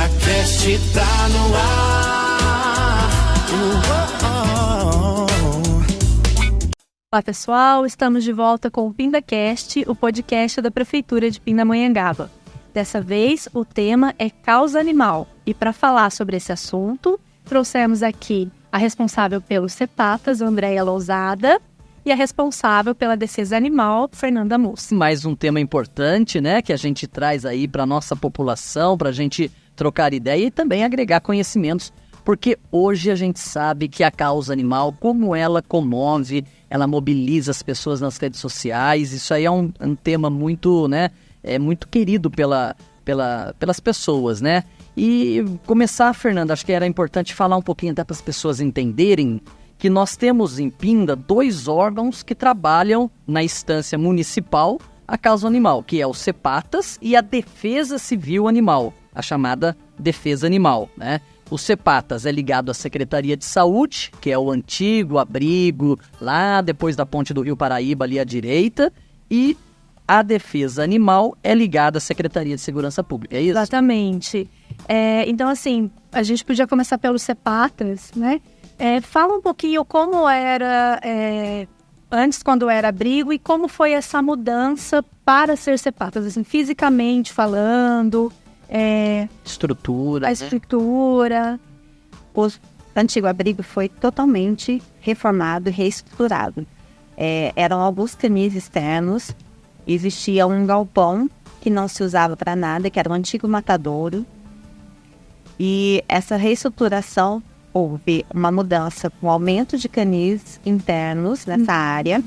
PindaCast tá no ar. Olá pessoal, estamos de volta com o PindaCast, o podcast da Prefeitura de Pindamonhangaba. Dessa vez o tema é causa animal e para falar sobre esse assunto trouxemos aqui a responsável pelos CEPATAS, Andréia Lousada, e a responsável pela defesa animal, Fernanda Mussi. Mais um tema importante, né, que a gente traz aí para nossa população, para a gente trocar ideia e também agregar conhecimentos, porque hoje a gente sabe que a causa animal, como ela comove, ela mobiliza as pessoas nas redes sociais, isso aí é um tema muito, né, muito querido pelas pessoas, né? E começar, Fernanda, acho que era importante falar um pouquinho até para as pessoas entenderem que nós temos em Pinda 2 órgãos que trabalham na instância municipal a causa animal, que é o CEPATAS e a Defesa Civil Animal, a chamada Defesa Animal, né? O CEPATAS é ligado à Secretaria de Saúde, que é o antigo abrigo lá depois da ponte do Rio Paraíba, ali à direita, e a Defesa Animal é ligada à Secretaria de Segurança Pública, é isso? Exatamente. Então, assim, a gente podia começar pelos CEPATAS, né? Fala um pouquinho como era antes, quando era abrigo, e como foi essa mudança para ser CEPATAS, assim, fisicamente falando, Estrutura, a estrutura. O antigo abrigo foi totalmente reformado e reestruturado. Eram alguns canis externos, existia um galpão que não se usava para nada, que era o antigo matadouro. E essa reestruturação, houve uma mudança com aumento de canis internos nessa área,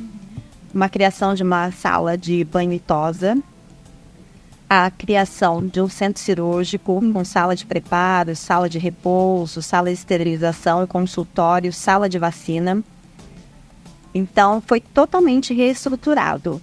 uma criação de uma sala de banho e tosa, a criação de um centro cirúrgico com sala de preparo, sala de repouso, sala de esterilização e consultório, sala de vacina. Então, foi totalmente reestruturado.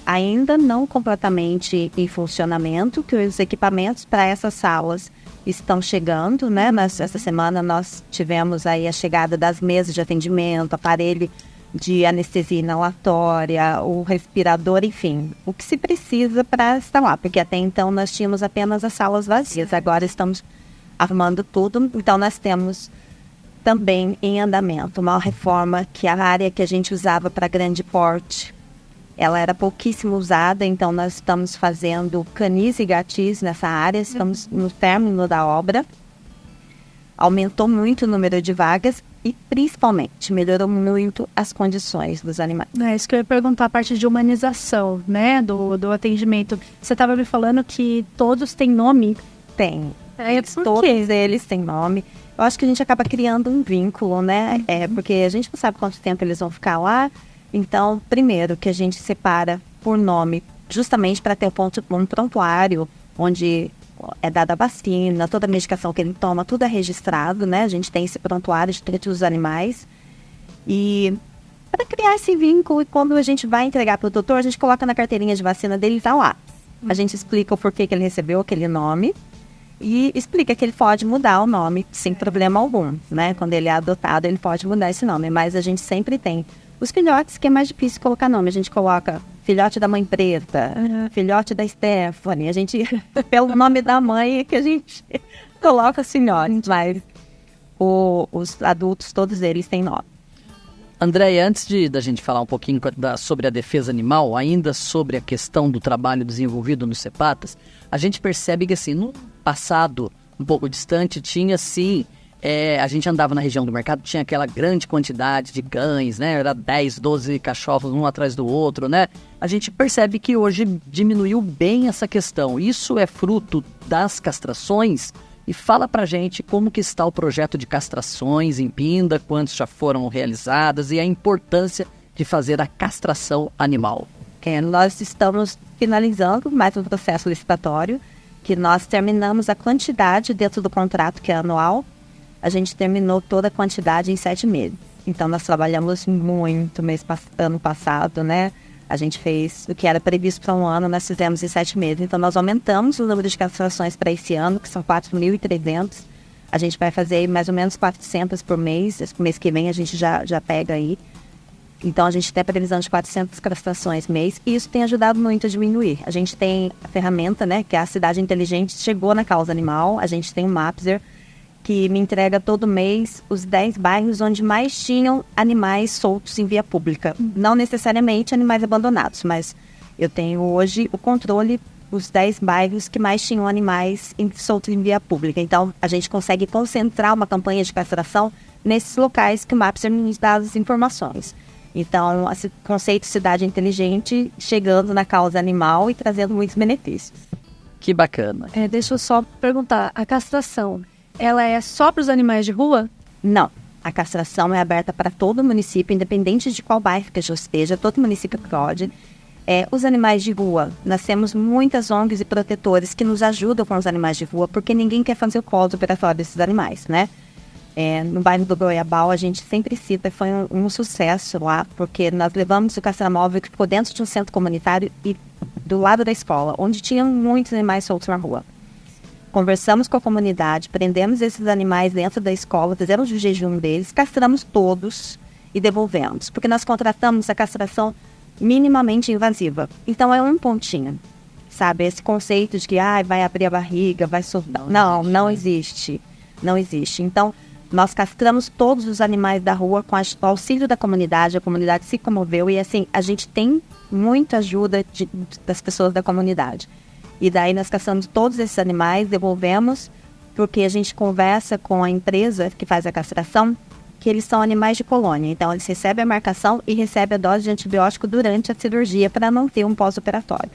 Ainda não completamente em funcionamento, que os equipamentos para essas salas estão chegando, né? Essa semana nós tivemos aí a chegada das mesas de atendimento, aparelho de anestesia inalatória, o respirador, enfim, o que se precisa para estar lá, porque até então nós tínhamos apenas as salas vazias, agora estamos arrumando tudo, então nós temos também em andamento uma reforma que a área que a gente usava para grande porte, ela era pouquíssimo usada, então nós estamos fazendo canis e gatis nessa área, estamos no término da obra. Aumentou muito o número de vagas e, principalmente, melhorou muito as condições dos animais. Isso que eu ia perguntar, a parte de humanização, né, do atendimento. Você estava me falando que todos têm nome? Tem. Todos eles têm nome. Eu acho que a gente acaba criando um vínculo, né? Porque a gente não sabe quanto tempo eles vão ficar lá. Então, primeiro, que a gente separa por nome, justamente para ter um prontuário, onde é dada a vacina, toda a medicação que ele toma, tudo é registrado, né? A gente tem esse prontuário de tratos dos animais. E para criar esse vínculo, e quando a gente vai entregar para o doutor, a gente coloca na carteirinha de vacina dele e está lá. A gente explica o porquê que ele recebeu aquele nome e explica que ele pode mudar o nome sem problema algum, né? Quando ele é adotado, ele pode mudar esse nome, mas a gente sempre tem os filhotes, que é mais difícil colocar nome. A gente coloca filhote da mãe preta, filhote da Stephanie. A gente, pelo nome da mãe, que a gente coloca os filhotes. Mas os adultos, todos eles têm nome. Andréia, antes da gente falar um pouquinho sobre a defesa animal, ainda sobre a questão do trabalho desenvolvido no CEPATAS, a gente percebe que, assim, no passado, um pouco distante, tinha, sim... a gente andava na região do mercado, tinha aquela grande quantidade de cães, né? Era 10, 12 cachorros um atrás do outro, né? A gente percebe que hoje diminuiu bem essa questão. Isso é fruto das castrações? E fala pra gente como que está o projeto de castrações em Pinda, quantas já foram realizadas e a importância de fazer a castração animal. Nós estamos finalizando mais um processo licitatório, que nós terminamos a quantidade dentro do contrato, que é anual. A gente terminou toda a quantidade em 7 meses. Então, nós trabalhamos muito ano passado, né? A gente fez o que era previsto para um ano, nós fizemos em 7 meses. Então, nós aumentamos o número de castrações para esse ano, que são 4.300. A gente vai fazer mais ou menos 400 por mês. Esse mês que vem a gente já pega aí. Então, a gente tem a previsão de 400 castrações mês e isso tem ajudado muito a diminuir. A gente tem a ferramenta, né, que é a Cidade Inteligente, chegou na causa animal. A gente tem um Mapzer que me entrega todo mês os 10 bairros onde mais tinham animais soltos em via pública. Não necessariamente animais abandonados, mas eu tenho hoje o controle dos 10 bairros que mais tinham animais soltos em via pública. Então, a gente consegue concentrar uma campanha de castração nesses locais que o Mapzer nos dá as informações. Então, esse conceito cidade inteligente chegando na causa animal e trazendo muitos benefícios. Que bacana. Deixa eu só perguntar, a castração, ela é só para os animais de rua? Não, a castração é aberta para todo município, independente de qual bairro que já esteja, todo município pode. Os animais de rua, nós temos muitas ONGs e protetores que nos ajudam com os animais de rua, porque ninguém quer fazer o colo operatório desses animais, né? No bairro do Goiabal, a gente sempre cita, foi um sucesso lá, porque nós levamos o castramóvel que ficou dentro de um centro comunitário e do lado da escola, onde tinham muitos animais soltos na rua. Conversamos com a comunidade, prendemos esses animais dentro da escola, fizemos o jejum deles, castramos todos e devolvemos, porque nós contratamos a castração minimamente invasiva. Então, é um pontinho, sabe? Esse conceito de que vai abrir a barriga, vai soltar. Não existe. Não existe. Então, nós castramos todos os animais da rua com o auxílio da comunidade. A comunidade se comoveu e, assim, a gente tem muita ajuda das pessoas da comunidade. E daí nós castramos todos esses animais, devolvemos, porque a gente conversa com a empresa que faz a castração, que eles são animais de colônia. Então, eles recebem a marcação e recebem a dose de antibiótico durante a cirurgia para não ter um pós-operatório.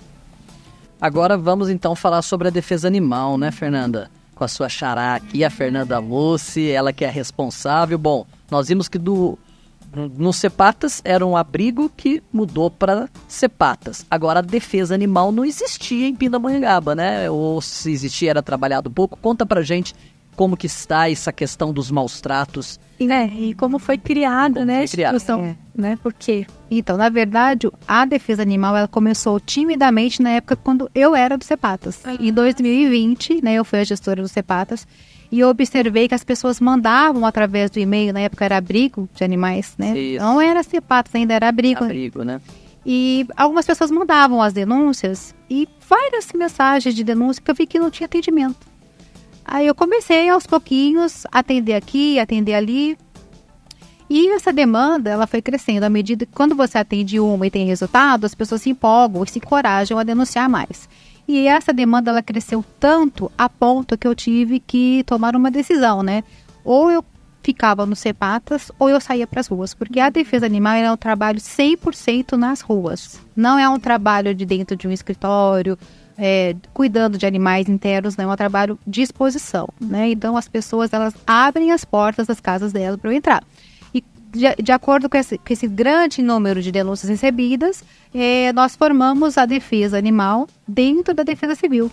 Agora vamos então falar sobre a defesa animal, né, Fernanda? Com a sua xará aqui, a Fernanda Lucci, ela que é responsável. Bom, nós vimos que no Cepatas era um abrigo que mudou para Cepatas. Agora, a defesa animal não existia em Pindamonhangaba, né? Ou se existia, era trabalhado pouco. Conta pra gente como que está essa questão dos maus tratos. E como foi criada, né, a instituição, né? Por quê? Então, na verdade, a defesa animal ela começou timidamente na época quando eu era do Cepatas. Em 2020, né, eu fui a gestora do Cepatas e eu observei que as pessoas mandavam através do e-mail, na época era abrigo de animais, né? Isso. Não era Cepatas, ainda era abrigo. Abrigo, né? E algumas pessoas mandavam as denúncias e várias mensagens de denúncia que eu vi que não tinha atendimento. Aí eu comecei aos pouquinhos a atender aqui, atender ali. E essa demanda, ela foi crescendo à medida que quando você atende uma e tem resultado, as pessoas se empolgam e se encorajam a denunciar mais. E essa demanda, ela cresceu tanto a ponto que eu tive que tomar uma decisão, né? Ou eu ficava no Cepatas ou eu saía para as ruas. Porque a defesa animal é um trabalho 100% nas ruas. Não é um trabalho de dentro de um escritório, cuidando de animais inteiros, né? É um trabalho de exposição, né? Então, as pessoas, elas abrem as portas das casas delas para eu entrar. E de acordo com esse grande número de denúncias recebidas, nós formamos a defesa animal dentro da defesa civil.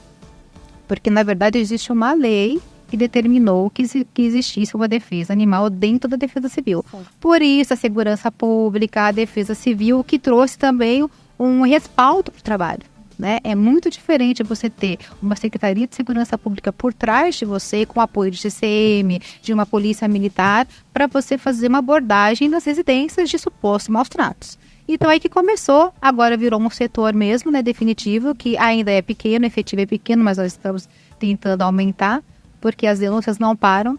Porque, na verdade, existe uma lei que determinou que existisse uma defesa animal dentro da defesa civil. Por isso, a segurança pública, a defesa civil, que trouxe também um respaldo para o trabalho. Né? É muito diferente você ter uma Secretaria de Segurança Pública por trás de você, com apoio de CCM, de uma polícia militar, para você fazer uma abordagem nas residências de supostos maus tratos. Então, aí que começou, agora virou um setor mesmo, né, definitivo, que ainda é pequeno, efetivo é pequeno, mas nós estamos tentando aumentar, porque as denúncias não param.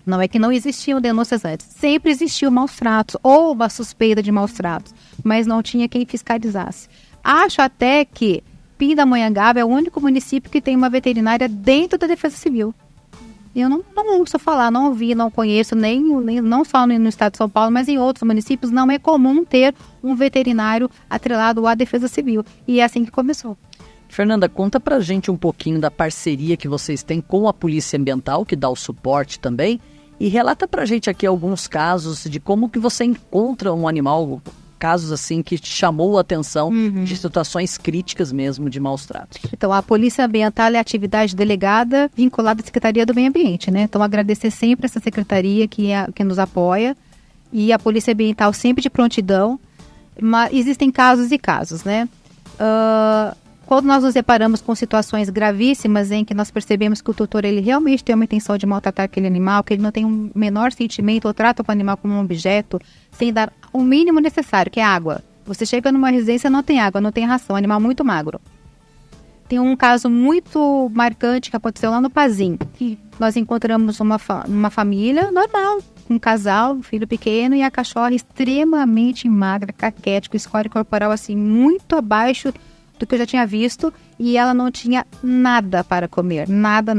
Não é que não existiam denúncias antes, sempre existiu maus tratos, ou uma suspeita de maus tratos, mas não tinha quem fiscalizasse. Acho até que Pindamonhangaba é o único município que tem uma veterinária dentro da Defesa Civil. Eu não ouço falar, não ouvi, não conheço, nem não só no estado de São Paulo, mas em outros municípios não é comum ter um veterinário atrelado à Defesa Civil. E é assim que começou. Fernanda, conta pra gente um pouquinho da parceria que vocês têm com a Polícia Ambiental, que dá o suporte também, e relata pra gente aqui alguns casos de como que você encontra um animal, casos assim que te chamou a atenção, de situações críticas mesmo de maus tratos. Então, a Polícia Ambiental é a atividade delegada vinculada à Secretaria do Meio Ambiente, né? Então, agradecer sempre essa secretaria que nos apoia, e a Polícia Ambiental sempre de prontidão, mas existem casos e casos, né? quando nós nos deparamos com situações gravíssimas em que nós percebemos que o tutor ele realmente tem uma intenção de maltratar aquele animal, que ele não tem um menor sentimento ou trata o animal como um objeto, sem dar o mínimo necessário, que é água. Você chega numa residência, não tem água, não tem ração, animal muito magro. Tem um caso muito marcante que aconteceu lá no Pazim. Nós encontramos uma família normal, um casal, um filho pequeno e a cachorra extremamente magra, caquético, score corporal assim, muito abaixo do que eu já tinha visto, e ela não tinha nada para comer, nada,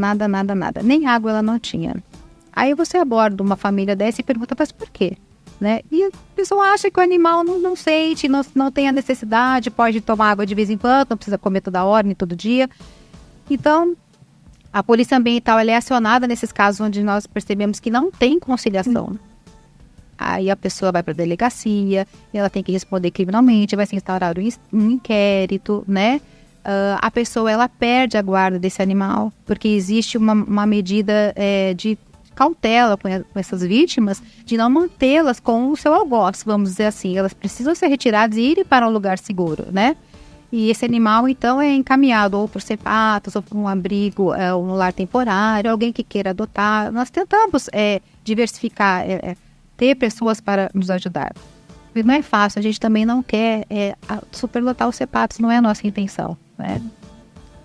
nem água ela não tinha. Aí você aborda uma família dessa e pergunta, mas por quê? Né? E a pessoa acha que o animal não sente, não tem a necessidade, pode tomar água de vez em quando, não precisa comer toda hora, nem todo dia. Então, a polícia ambiental ela é acionada nesses casos onde nós percebemos que não tem conciliação. Aí a pessoa vai para a delegacia, ela tem que responder criminalmente, vai ser instaurado um inquérito, né? A pessoa, ela perde a guarda desse animal, porque existe uma medida de cautela com essas vítimas, de não mantê-las com o seu algoz, vamos dizer assim. Elas precisam ser retiradas e irem para um lugar seguro, né? E esse animal, então, é encaminhado ou por CEPATAS, ou por um abrigo, um lar temporário, alguém que queira adotar. Nós tentamos diversificar, ter pessoas para nos ajudar. Não é fácil, a gente também não quer superlotar os CEPATAS, não é a nossa intenção, né?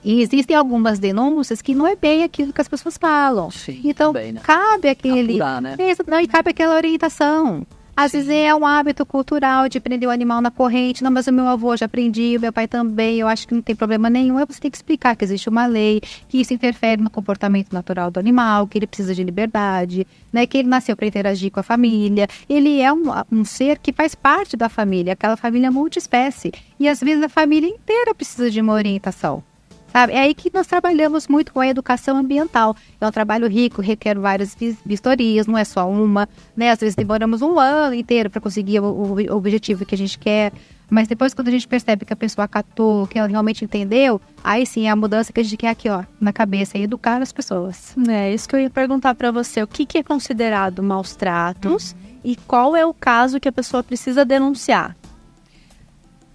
E existem algumas denúncias que não é bem aquilo que as pessoas falam. Sim, então, bem, né? cabe aquele... Apurar, né? E cabe aquela orientação. Às vezes é um hábito cultural de prender o animal na corrente. Não, mas o meu avô já prendia, o meu pai também, eu acho que não tem problema nenhum. Aí você tem que explicar que existe uma lei, que isso interfere no comportamento natural do animal, que ele precisa de liberdade, né? Que ele nasceu para interagir com a família. Ele é um ser que faz parte da família, aquela família multiespécie. E às vezes a família inteira precisa de uma orientação. Sabe? É aí que nós trabalhamos muito com a educação ambiental. É um trabalho rico, requer várias vistorias, não é só uma, né? Às vezes demoramos um ano inteiro para conseguir o objetivo que a gente quer, mas depois quando a gente percebe que a pessoa acatou, que ela realmente entendeu, aí sim é a mudança que a gente quer aqui, ó, na cabeça, é educar as pessoas. É isso que eu ia perguntar para você. O que é considerado maus tratos e qual é o caso que a pessoa precisa denunciar?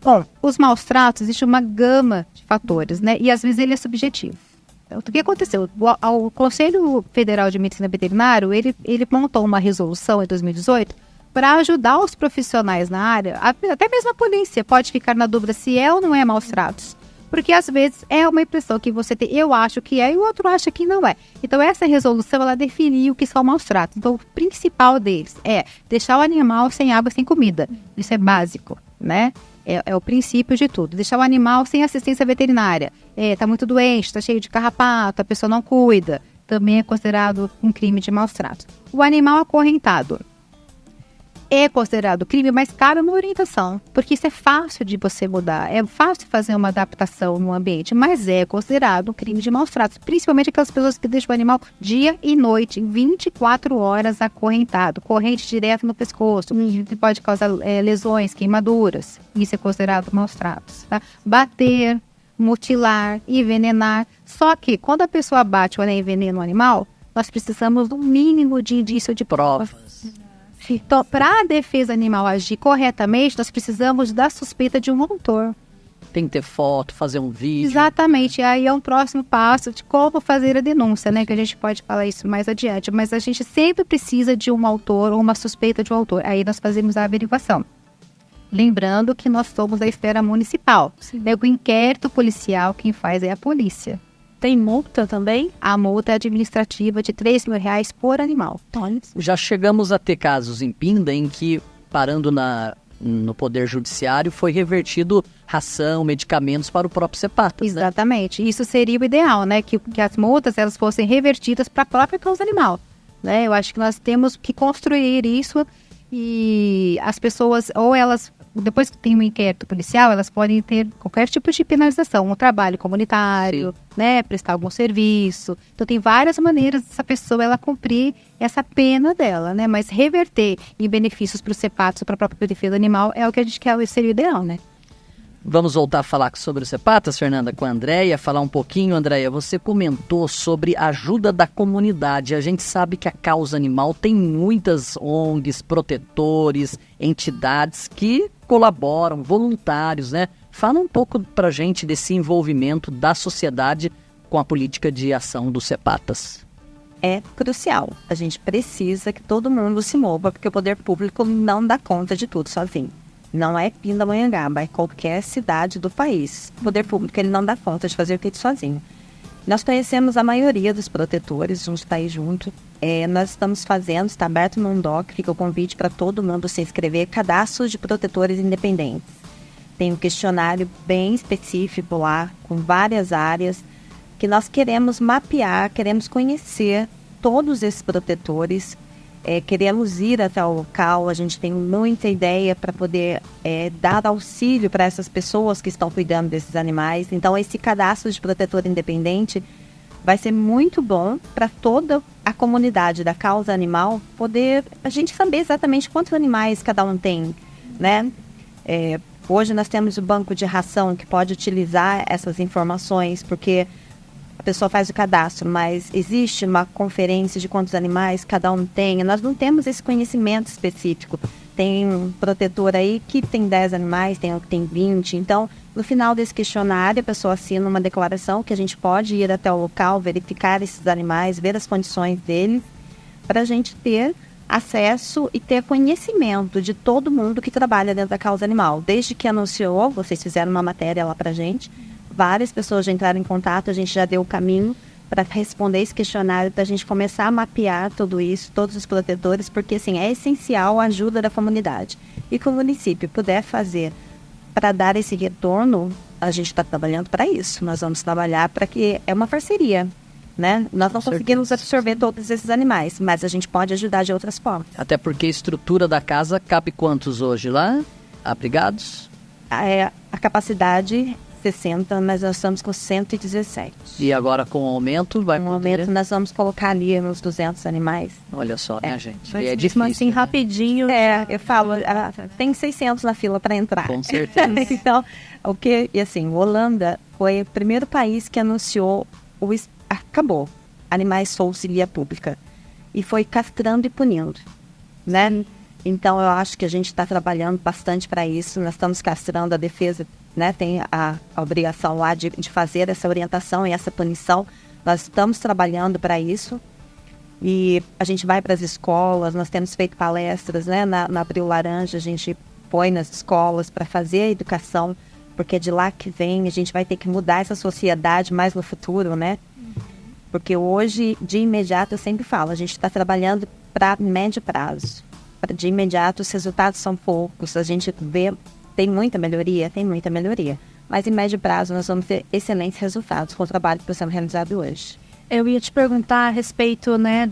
Bom, os maus tratos, existe uma gama de fatores, né? E às vezes ele é subjetivo. Então, o que aconteceu? O Conselho Federal de Medicina Veterinária, ele montou uma resolução em 2018 para ajudar os profissionais na área, até mesmo a polícia pode ficar na dúvida se é ou não é maus tratos. Porque às vezes é uma impressão que você tem, eu acho que é e o outro acha que não é. Então essa resolução, ela definiu o que são maus tratos. Então o principal deles é deixar o animal sem água, sem comida. Isso é básico, né? É o princípio de tudo. Deixar o animal sem assistência veterinária. Tá muito doente, tá cheio de carrapato, a pessoa não cuida. Também é considerado um crime de maus tratos. O animal acorrentado é considerado crime, mas cabe uma orientação. Porque isso é fácil de você mudar. É fácil fazer uma adaptação no ambiente, mas é considerado um crime de maus tratos. Principalmente aquelas pessoas que deixam o animal dia e noite, 24 horas acorrentado. Corrente direto no pescoço. Que pode causar lesões, queimaduras. Isso é considerado maus tratos. Tá? Bater, mutilar, envenenar. Só que quando a pessoa bate ou envenena o animal, nós precisamos do mínimo de indício de provas. Então, para a defesa animal agir corretamente, nós precisamos da suspeita de um autor. Tem que ter foto, fazer um vídeo. Exatamente, aí é um próximo passo de como fazer a denúncia, né? Que a gente pode falar isso mais adiante, mas a gente sempre precisa de um autor ou uma suspeita de um autor. Aí nós fazemos a averiguação. Lembrando que nós somos da esfera municipal. Né? O inquérito policial, quem faz é a polícia. Tem multa também? A multa é administrativa de R$3 mil por animal. Já chegamos a ter casos em Pinda em que, parando no Poder Judiciário, foi revertido ração, medicamentos para o próprio CEPATAS. Exatamente. Né? Isso seria o ideal, né? Que as multas elas fossem revertidas para a própria causa animal. Né? Eu acho que nós temos que construir isso e as pessoas, ou elas... Depois que tem um inquérito policial, elas podem ter qualquer tipo de penalização, um trabalho comunitário, né, prestar algum serviço. Então, tem várias maneiras dessa pessoa ela cumprir essa pena dela, né? Mas reverter em benefícios para o CEPATAS, para a própria defesa animal, é o que a gente quer, seria o ideal, né? Vamos voltar a falar sobre o CEPATAS, Fernanda, com a Andréia, falar um pouquinho. Andréia, você comentou sobre a ajuda da comunidade. A gente sabe que a causa animal tem muitas ONGs, protetores, entidades que colaboram, voluntários, né, Fala um pouco pra gente desse envolvimento da sociedade com a política de ação dos CEPATAs. É crucial. A gente precisa que todo mundo se mova, porque o poder público não dá conta de tudo sozinho. Não é Pindamonhangaba, é qualquer cidade do país. O poder público ele não dá conta de fazer tudo sozinho. Nós conhecemos a maioria dos protetores, a gente está aí junto. Nós estamos fazendo, está aberto no doc, fica o convite para todo mundo se inscrever, cadastro de protetores independentes. Tem um questionário bem específico lá, com várias áreas, que nós queremos mapear, queremos conhecer todos esses protetores, queremos ir até o local, a gente tem muita ideia para poder dar auxílio para essas pessoas que estão cuidando desses animais. Então, esse cadastro de protetor independente vai ser muito bom para toda a comunidade da causa animal poder a gente saber exatamente quantos animais cada um tem, né? Hoje nós temos o banco de ração que pode utilizar essas informações, porque a pessoa faz o cadastro, mas existe uma conferência de quantos animais cada um tem. Nós não temos esse conhecimento específico. Tem um protetor aí que tem 10 animais, tem um que tem 20. Então, no final desse questionário, a pessoa assina uma declaração que a gente pode ir até o local, verificar esses animais, ver as condições deles, para a gente ter acesso e ter conhecimento de todo mundo que trabalha dentro da causa animal. Desde que anunciou, vocês fizeram uma matéria lá pra gente, várias pessoas já entraram em contato, a gente já deu o caminho para responder esse questionário, para a gente começar a mapear tudo isso, todos os protetores, porque assim, é essencial a ajuda da comunidade. E que o município puder fazer para dar esse retorno, a gente está trabalhando para isso. Nós vamos trabalhar para que é uma parceria, né? Nós não conseguimos absorver todos esses animais, mas a gente pode ajudar de outras formas. Até porque a estrutura da casa cabe quantos hoje lá? Abrigados? A capacidade 60, mas nós estamos com 117. E agora com o aumento vai No poder... momento nós vamos colocar ali uns 200 animais. Olha só, né, gente? Mas E é mesmo difícil. assim, rapidinho. Eu falo, tem 600 na fila para entrar. Com certeza. Então, e assim, Holanda foi o primeiro país que anunciou acabou animais soltos em via pública. E foi castrando e punindo, né? Então, eu acho que a gente está trabalhando bastante para isso. Nós estamos castrando, a defesa, né, tem a obrigação lá de fazer essa orientação e essa punição. Nós estamos trabalhando para isso. E a gente vai para as escolas, nós temos feito palestras, né? Na Abril Laranja, a gente põe nas escolas para fazer a educação, porque é de lá que vem, a gente vai ter que mudar essa sociedade mais no futuro, né? Porque hoje, de imediato, eu sempre falo, a gente está trabalhando para médio prazo. De imediato, os resultados são poucos, a gente vê, tem muita melhoria, mas em médio prazo nós vamos ter excelentes resultados com o trabalho que está sendo realizado hoje. Eu ia te perguntar a respeito, né,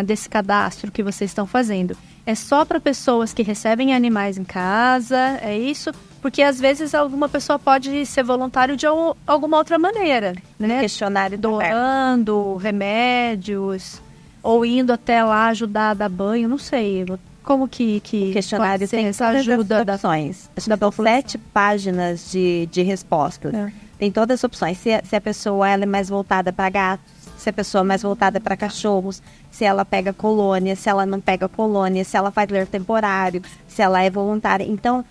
desse cadastro que vocês estão fazendo. É só para pessoas que recebem animais em casa, é isso? Porque às vezes alguma pessoa pode ser voluntário de alguma outra maneira, né? Questionário doando remédios ou indo até lá ajudar a dar banho, não sei. Como que o questionário tem essa ajuda das opções. São 7 páginas de respostas. Tem todas as opções. Se a pessoa ela é mais voltada para gatos, se a pessoa é mais voltada para cachorros, se ela pega colônia, se ela não pega colônia, se ela faz ler temporário, se ela é voluntária. Então,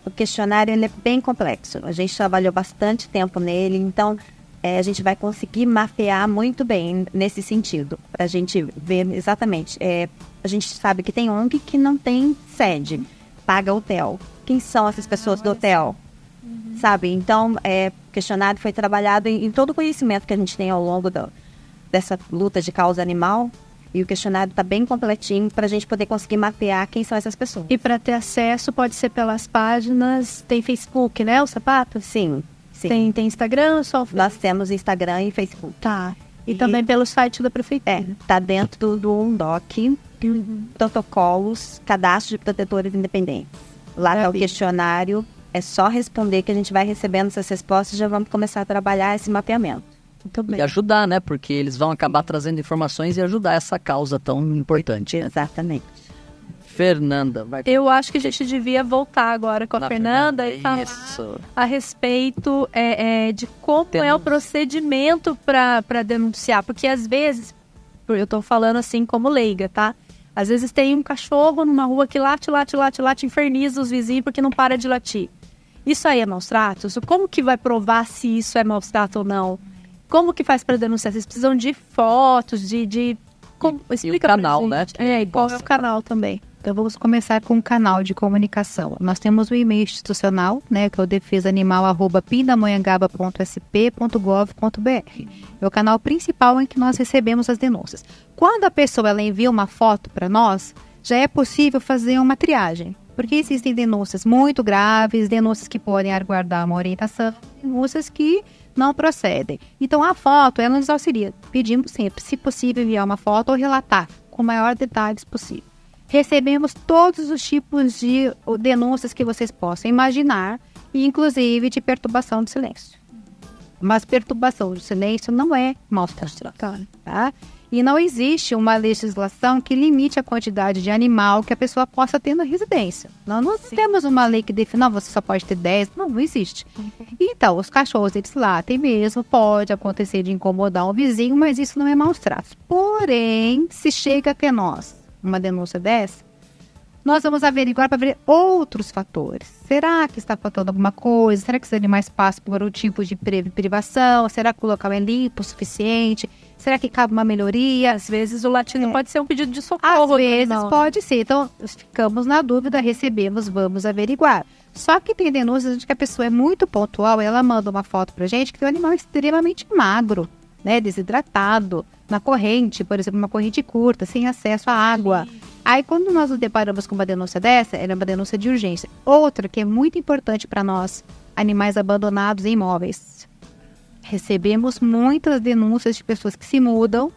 o questionário ele é bem complexo. A gente trabalhou bastante tempo nele, então a gente vai conseguir mapear muito bem nesse sentido, para a gente ver exatamente. A gente sabe que tem ONG que não tem sede, paga hotel. Quem são essas pessoas do hotel? Sabe? Então, o questionário foi trabalhado em todo o conhecimento que a gente tem ao longo dessa luta de causa animal. E o questionário está bem completinho para a gente poder conseguir mapear quem são essas pessoas. E para ter acesso pode ser pelas páginas, tem Facebook, né, o Sapato? Sim. Tem Instagram? Nós temos Instagram e Facebook. Tá. E também pelo site da prefeitura. Está dentro do UNDOC, protocolos, cadastro de protetores independentes. Lá está o questionário, é só responder que a gente vai recebendo essas respostas e já vamos começar a trabalhar esse mapeamento. Muito bem. E ajudar, né? Porque eles vão acabar trazendo informações e ajudar essa causa tão importante. Exatamente. Fernanda, vai... Eu acho que a gente devia voltar agora com a Fernanda e falar a respeito de como é o procedimento para denunciar. Porque às vezes, eu tô falando assim como leiga, tá? Às vezes tem um cachorro numa rua que late, inferniza os vizinhos porque não para de latir. Isso aí é maus tratos? Como que vai provar se isso é maus tratos ou não? Como que faz para denunciar? Vocês precisam de fotos, explica e o canal, pra gente. né? E qual é o canal também? Então, vamos começar com o canal de comunicação. Nós temos o e-mail institucional, né, que é o defesaanimal@pindamonhangaba.sp.gov.br. É o canal principal em que nós recebemos as denúncias. Quando a pessoa ela envia uma foto para nós, já é possível fazer uma triagem. Porque existem denúncias muito graves, denúncias que podem aguardar uma orientação, denúncias que não procedem. Então, a foto, ela nos auxilia. Pedimos sempre, se possível, enviar uma foto ou relatar com o maior detalhes possível. Recebemos todos os tipos de denúncias que vocês possam imaginar, inclusive de perturbação do silêncio. Mas perturbação do silêncio não é maus tratos, tá? E não existe uma legislação que limite a quantidade de animal que a pessoa possa ter na residência. Nós não temos uma lei que define, não, você só pode ter 10, não existe. Então, os cachorros, eles latem mesmo, pode acontecer de incomodar um vizinho, mas isso não é maus tratos. Porém, se chega até nós uma denúncia dessa, nós vamos averiguar para ver outros fatores. Será que está faltando alguma coisa? Será que os animais passam por um tipo de privação? Será que o local é limpo o suficiente? Será que cabe uma melhoria? Às vezes o latido pode ser um pedido de socorro. Às vezes pode ser. Então, ficamos na dúvida, recebemos, vamos averiguar. Só que tem denúncias de que a pessoa é muito pontual, ela manda uma foto pra gente que tem um animal extremamente magro, né, desidratado, na corrente, por exemplo, uma corrente curta, sem acesso à água. Aí, quando nós nos deparamos com uma denúncia dessa, era uma denúncia de urgência. Outra que é muito importante para nós, animais abandonados em imóveis. Recebemos muitas denúncias de pessoas que se mudam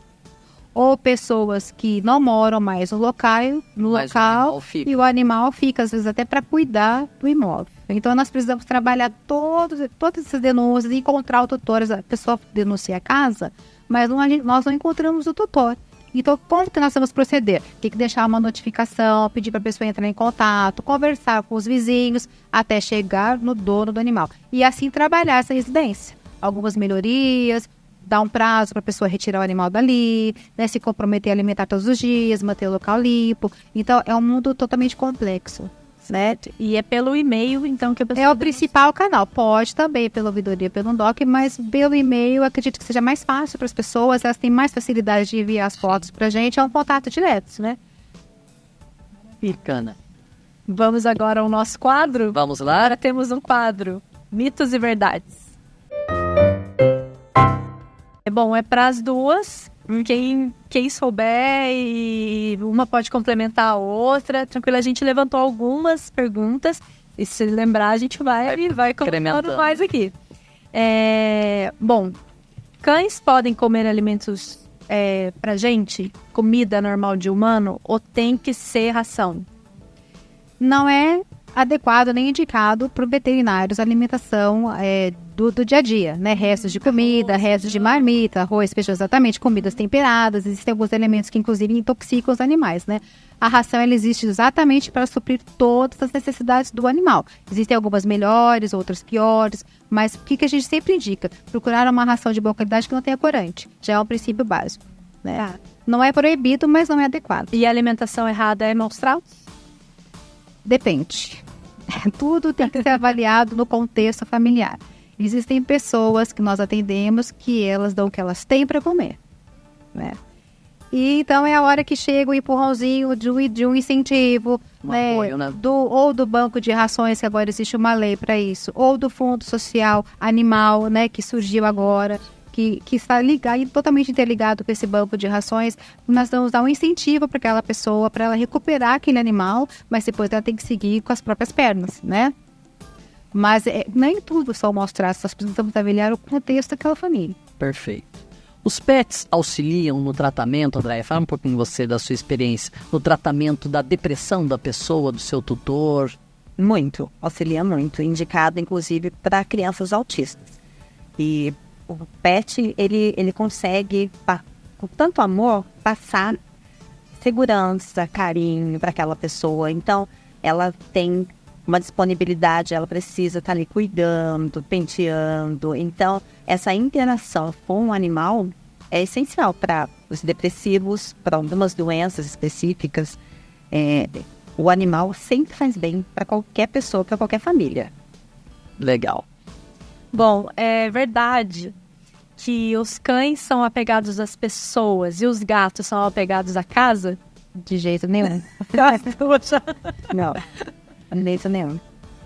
ou pessoas que não moram mais no local e o animal fica, às vezes, até para cuidar do imóvel. Então, nós precisamos trabalhar todas essas denúncias, encontrar o tutor. A pessoa denuncia a casa, mas nós não encontramos o tutor. Então, como que nós vamos proceder? Tem que deixar uma notificação, pedir para a pessoa entrar em contato, conversar com os vizinhos, até chegar no dono do animal. E assim trabalhar essa residência. Algumas melhorias, dar um prazo para a pessoa retirar o animal dali, né, se comprometer a alimentar todos os dias, manter o local limpo. Então, é um mundo totalmente complexo. Certo? E é pelo e-mail, então, que a pessoa... É o principal canal. Pode também pela ouvidoria, pelo DOC, mas pelo e-mail, acredito que seja mais fácil para as pessoas, elas têm mais facilidade de enviar as fotos para a gente, é um contato direto, né? Bacana. Vamos agora ao nosso quadro? Vamos lá? Agora temos um quadro, Mitos e Verdades. É para as duas, quem souber, e uma pode complementar a outra. Tranquilo, a gente levantou algumas perguntas, e se lembrar, a gente vai colocando mais aqui. Cães podem comer alimentos pra gente? Comida normal de humano? Ou tem que ser ração? Não é adequado nem indicado para veterinários a alimentação do dia a dia, né? Restos de comida, restos de marmita, arroz, feijão, exatamente, comidas temperadas. Existem alguns elementos que, inclusive, intoxicam os animais, né? A ração, ela existe exatamente para suprir todas as necessidades do animal. Existem algumas melhores, outras piores, mas o que a gente sempre indica? Procurar uma ração de boa qualidade que não tenha corante. Já é um princípio básico, né? Não é proibido, mas não é adequado. E a alimentação errada é maus tratos? Depende. Tudo tem que ser avaliado no contexto familiar. Existem pessoas que nós atendemos que elas dão o que elas têm para comer, né? E então é a hora que chega o empurrãozinho de um incentivo, né? Apoio, né? Ou do banco de rações, que agora existe uma lei para isso, ou do Fundo Social Animal, né, que surgiu agora, que está ligado, totalmente interligado com esse banco de rações. Nós vamos dar um incentivo para aquela pessoa, para ela recuperar aquele animal, mas depois ela tem que seguir com as próprias pernas, né? Mas nem tudo só mostrar, nós precisamos avaliar o contexto daquela família. Perfeito. Os pets auxiliam no tratamento, Andréia? Fala um pouquinho você da sua experiência, no tratamento da depressão da pessoa, do seu tutor. Muito, auxilia muito, indicado inclusive para crianças autistas. E o pet, ele consegue, com tanto amor, passar segurança, carinho para aquela pessoa. Então, ela tem uma disponibilidade, ela precisa estar ali cuidando, penteando. Então, essa interação com o animal é essencial para os depressivos, para algumas doenças específicas. O animal sempre faz bem para qualquer pessoa, para qualquer família. Legal. Bom, é verdade que os cães são apegados às pessoas e os gatos são apegados à casa? De jeito nenhum. Não, de jeito nenhum.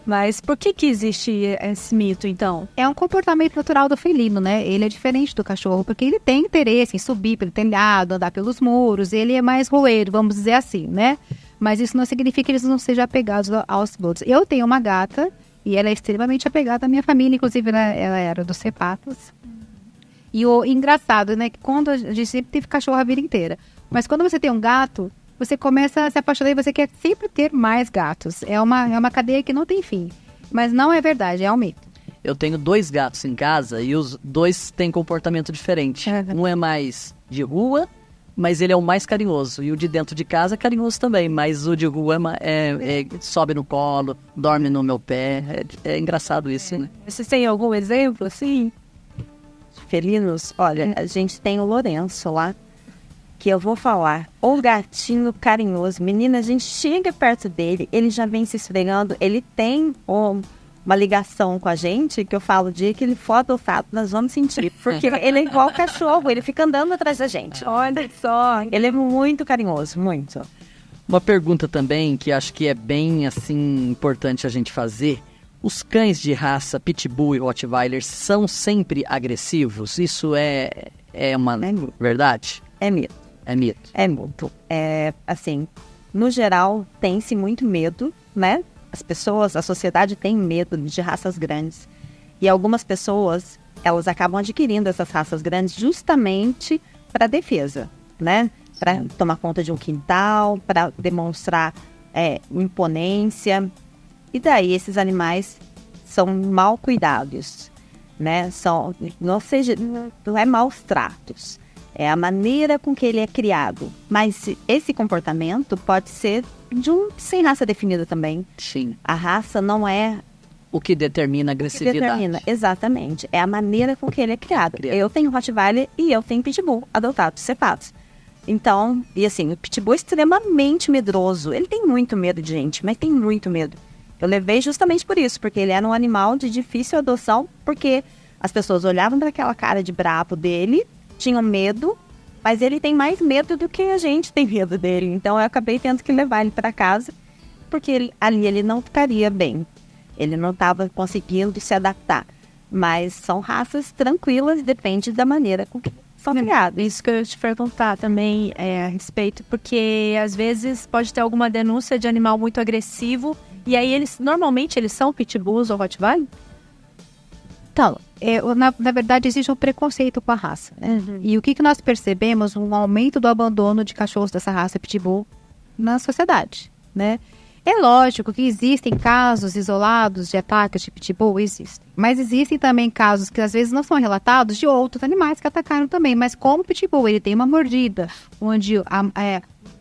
Mas por que existe esse mito, então? É um comportamento natural do felino, né? Ele é diferente do cachorro, porque ele tem interesse em subir pelo telhado, andar pelos muros, ele é mais roeiro, vamos dizer assim, né? Mas isso não significa que eles não sejam apegados aos outros. Eu tenho uma gata e ela é extremamente apegada à minha família, inclusive ela era dos Cepatos. E o engraçado, né, que quando a gente sempre teve cachorro a vida inteira, mas quando você tem um gato, você começa a se apaixonar e você quer sempre ter mais gatos. É uma cadeia que não tem fim. Mas não é verdade, é um mito. Eu tenho 2 gatos em casa e os 2 têm comportamento diferente. Um é mais de rua, mas ele é o mais carinhoso. E o de dentro de casa é carinhoso também, mas o de rua sobe no colo, dorme no meu pé. É engraçado isso, né? Vocês têm algum exemplo, assim? Felinos, olha, a gente tem o Lourenço lá, que eu vou falar, o gatinho carinhoso. Menina, a gente chega perto dele, ele já vem se esfregando, ele tem uma ligação com a gente, que eu falo, o dia que ele for adotado, nós vamos sentir, porque ele é igual cachorro, ele fica andando atrás da gente. Olha só. Ele é muito carinhoso, muito. Uma pergunta também que acho que é bem, assim, importante a gente fazer. Os cães de raça Pitbull e Rottweiler são sempre agressivos? Isso é uma verdade? É mito. É mito. É muito. Assim, no geral, tem-se muito medo, né? As pessoas, a sociedade tem medo de raças grandes. E algumas pessoas, elas acabam adquirindo essas raças grandes justamente para defesa, né? Para tomar conta de um quintal, para demonstrar imponência. E daí esses animais são mal cuidados, né? Não é maus tratos. É a maneira com que ele é criado. Mas esse comportamento pode ser sem raça definida também. Sim. A raça não é O que determina a o que agressividade. determina. Exatamente. É a maneira com que ele é criado. Eu tenho Rottweiler e eu tenho Pitbull adotado, Cepatos. Então, e assim, o Pitbull é extremamente medroso. Ele tem muito medo de gente, mas tem muito medo. Eu levei justamente por isso, porque ele era um animal de difícil adoção, porque as pessoas olhavam para aquela cara de brabo dele, tinham medo, mas ele tem mais medo do que a gente tem medo dele. Então eu acabei tendo que levar ele para casa, porque ali ele não ficaria bem. Ele não estava conseguindo se adaptar. Mas são raças tranquilas, depende da maneira com que são criadas. Isso que eu ia te perguntar também a respeito, porque às vezes pode ter alguma denúncia de animal muito agressivo, e aí normalmente eles são pitbulls ou rottweiler? Então, na verdade existe um preconceito com a raça, né? E o que nós percebemos? Um aumento do abandono de cachorros dessa raça pitbull na sociedade, né? É lógico que existem casos isolados de ataques de pitbull, existem. Mas existem também casos que às vezes não são relatados de outros animais que atacaram também. Mas como o pitbull, ele tem uma mordida, onde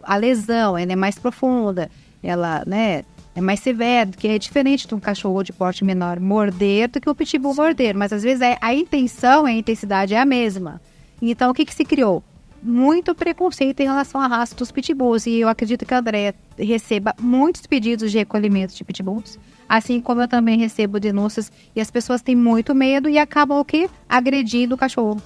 a lesão é mais profunda, ela, né, é mais severa, que é diferente de um cachorro de porte menor morder do que o pitbull morder. Mas às vezes a intenção e a intensidade é a mesma. Então o que se criou? Muito preconceito em relação à raça dos pitbulls, e eu acredito que a Andréia receba muitos pedidos de recolhimento de pitbulls, assim como eu também recebo denúncias, e as pessoas têm muito medo e acabam o quê? Agredindo o cachorro.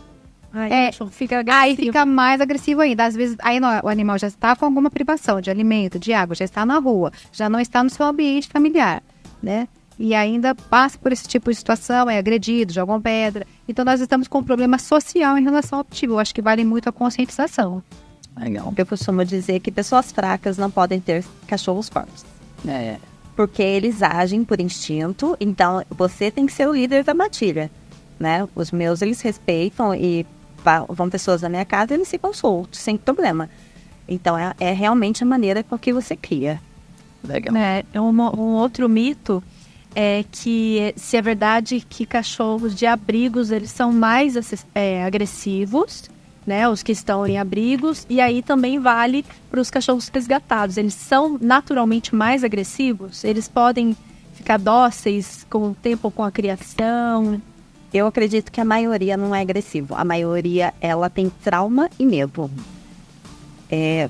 Aí o cachorro fica agressivo. Aí fica mais agressivo ainda. Às vezes aí o animal já está com alguma privação de alimento, de água, já está na rua, já não está no seu ambiente familiar, né? E ainda passa por esse tipo de situação, é agredido, jogam pedra. Então nós estamos com um problema social em relação ao pitbull. Acho que vale muito a conscientização. Legal. Eu costumo dizer que pessoas fracas não podem ter cachorros fortes. Porque eles agem por instinto, então você tem que ser o líder da matilha, né? Os meus, eles respeitam e vão pessoas na minha casa e eles ficam soltos, sem problema. Então é realmente a maneira com que você cria. Legal. Um outro mito é que se é verdade que cachorros de abrigos eles são mais agressivos, né, os que estão em abrigos, e aí também vale para os cachorros resgatados. Eles são naturalmente mais agressivos? Eles podem ficar dóceis com o tempo, com a criação? Eu acredito que a maioria não é agressivo. A maioria, ela tem trauma e medo.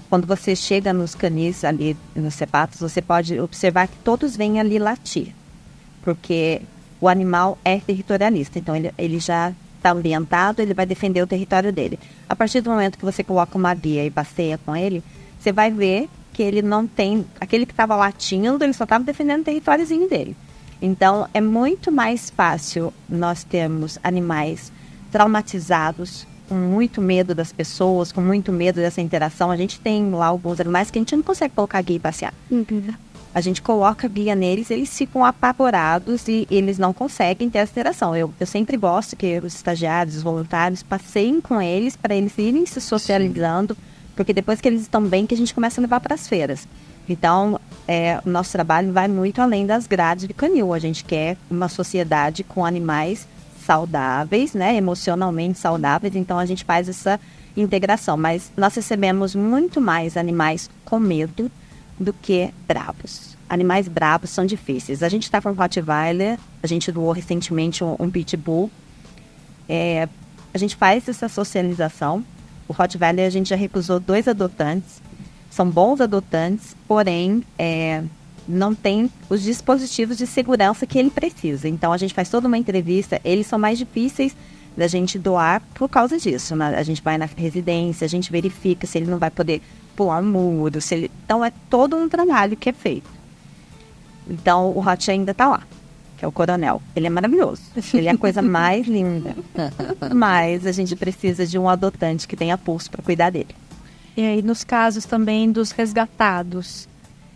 Quando você chega nos canis ali, nos Cepatos, você pode observar que todos vêm ali latir. Porque o animal é territorialista. Então, ele já está ambientado, ele vai defender o território dele. A partir do momento que você coloca uma guia e passeia com ele, você vai ver que ele não tem... Aquele que estava latindo, ele só estava defendendo o territóriozinho dele. Então, é muito mais fácil nós termos animais traumatizados, com muito medo das pessoas, com muito medo dessa interação. A gente tem lá alguns animais que a gente não consegue colocar guia e passear. A gente coloca guia neles, eles ficam apavorados e eles não conseguem ter essa interação. Eu sempre gosto que os estagiários, os voluntários, passeiem com eles para eles irem se socializando, porque depois que eles estão bem, que a gente começa a levar para as feiras. Então, o nosso trabalho vai muito além das grades de canil. A gente quer uma sociedade com animais saudáveis, né, emocionalmente saudáveis, então a gente faz essa integração. Mas nós recebemos muito mais animais com medo do que bravos. Animais bravos são difíceis. A gente está com um Rottweiler, a gente doou recentemente um Pitbull. A gente faz essa socialização. O Rottweiler a gente já recusou 2 adotantes. São bons adotantes, porém não tem os dispositivos de segurança que ele precisa. Então a gente faz toda uma entrevista. Eles são mais difíceis da gente doar por causa disso, né? A gente vai na residência, a gente verifica se ele não vai poder pular um muro, se ele... Então é todo um trabalho que é feito. Então o Hot ainda está lá, que é o coronel. Ele é maravilhoso, ele é a coisa mais linda. Mas a gente precisa de um adotante que tenha pulso para cuidar dele. E aí, nos casos também dos resgatados,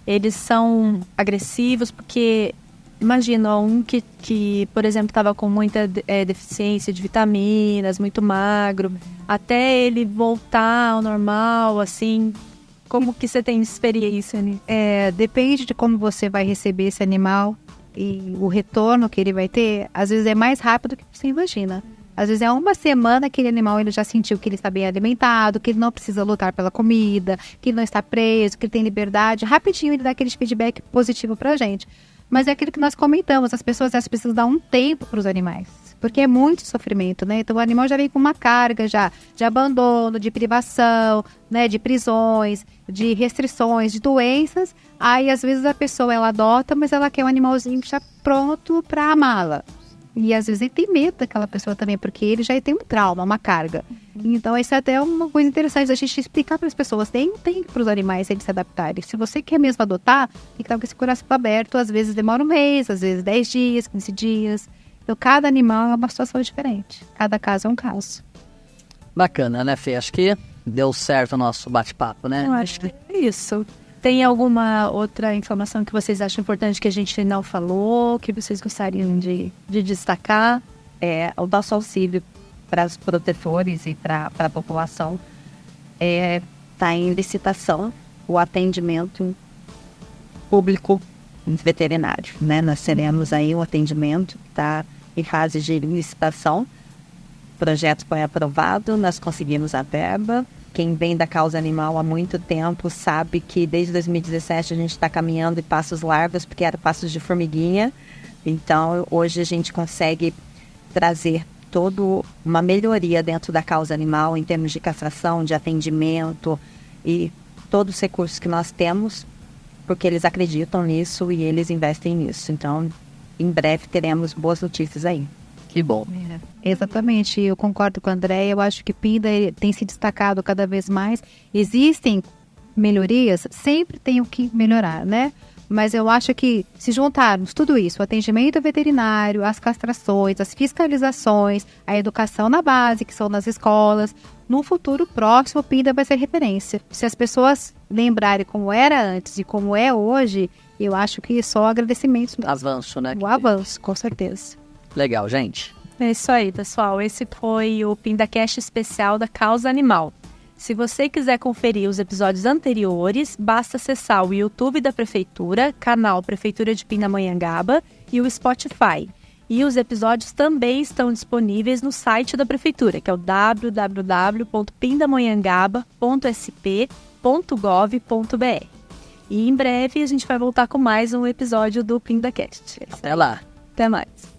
eles são agressivos porque, imagina, um que por exemplo, estava com muita deficiência de vitaminas, muito magro, até ele voltar ao normal, assim, como que você tem experiência, né? Depende de como você vai receber esse animal e o retorno que ele vai ter, às vezes é mais rápido do que você imagina. Às vezes é uma semana que aquele animal ele já sentiu que ele está bem alimentado, que ele não precisa lutar pela comida, que ele não está preso, que ele tem liberdade. Rapidinho ele dá aquele feedback positivo pra gente. Mas é aquilo que nós comentamos, as pessoas precisam dar um tempo para os animais. Porque é muito sofrimento, né? Então o animal já vem com uma carga já de abandono, de privação, né? De prisões, de restrições, de doenças. Aí às vezes a pessoa ela adota, mas ela quer um animalzinho já pronto para amá-la. E às vezes ele tem medo daquela pessoa também, porque ele já tem um trauma, uma carga. Então isso é até uma coisa interessante a gente explicar para as pessoas. Tem um tempo para os animais eles se adaptarem. Se você quer mesmo adotar, tem que estar com esse coração aberto. Às vezes demora um mês, às vezes 10 dias, 15 dias. Então cada animal é uma situação diferente. Cada caso é um caso. Bacana, né, Fê? Acho que deu certo o nosso bate-papo, né? Eu acho que é isso. Tem alguma outra informação que vocês acham importante que a gente não falou, que vocês gostariam de destacar? O nosso auxílio para os protetores e para a população está em licitação o atendimento público veterinário, né? Nós teremos aí um atendimento que está em fase de licitação. O projeto foi aprovado, nós conseguimos a verba. Quem vem da causa animal há muito tempo sabe que desde 2017 a gente está caminhando em passos largos, porque era passos de formiguinha. Então, hoje a gente consegue trazer toda uma melhoria dentro da causa animal em termos de castração, de atendimento e todos os recursos que nós temos, porque eles acreditam nisso e eles investem nisso. Então, em breve teremos boas notícias aí. Que bom. Exatamente, eu concordo com a Andréia, eu acho que Pinda tem se destacado cada vez mais. Existem melhorias, sempre tem o que melhorar, né? Mas eu acho que se juntarmos tudo isso, o atendimento veterinário, as castrações, as fiscalizações, a educação na base, que são nas escolas, no futuro próximo, Pinda vai ser referência. Se as pessoas lembrarem como era antes e como é hoje, eu acho que só agradecimentos. Avanço, né? O avanço, com certeza. Legal, gente. É isso aí, pessoal. Esse foi o PindaCast especial da Causa Animal. Se você quiser conferir os episódios anteriores, basta acessar o YouTube da Prefeitura, canal Prefeitura de Pindamonhangaba e o Spotify. E os episódios também estão disponíveis no site da Prefeitura, que é o www.pindamonhangaba.sp.gov.br. E em breve a gente vai voltar com mais um episódio do PindaCast. Até lá. Até mais.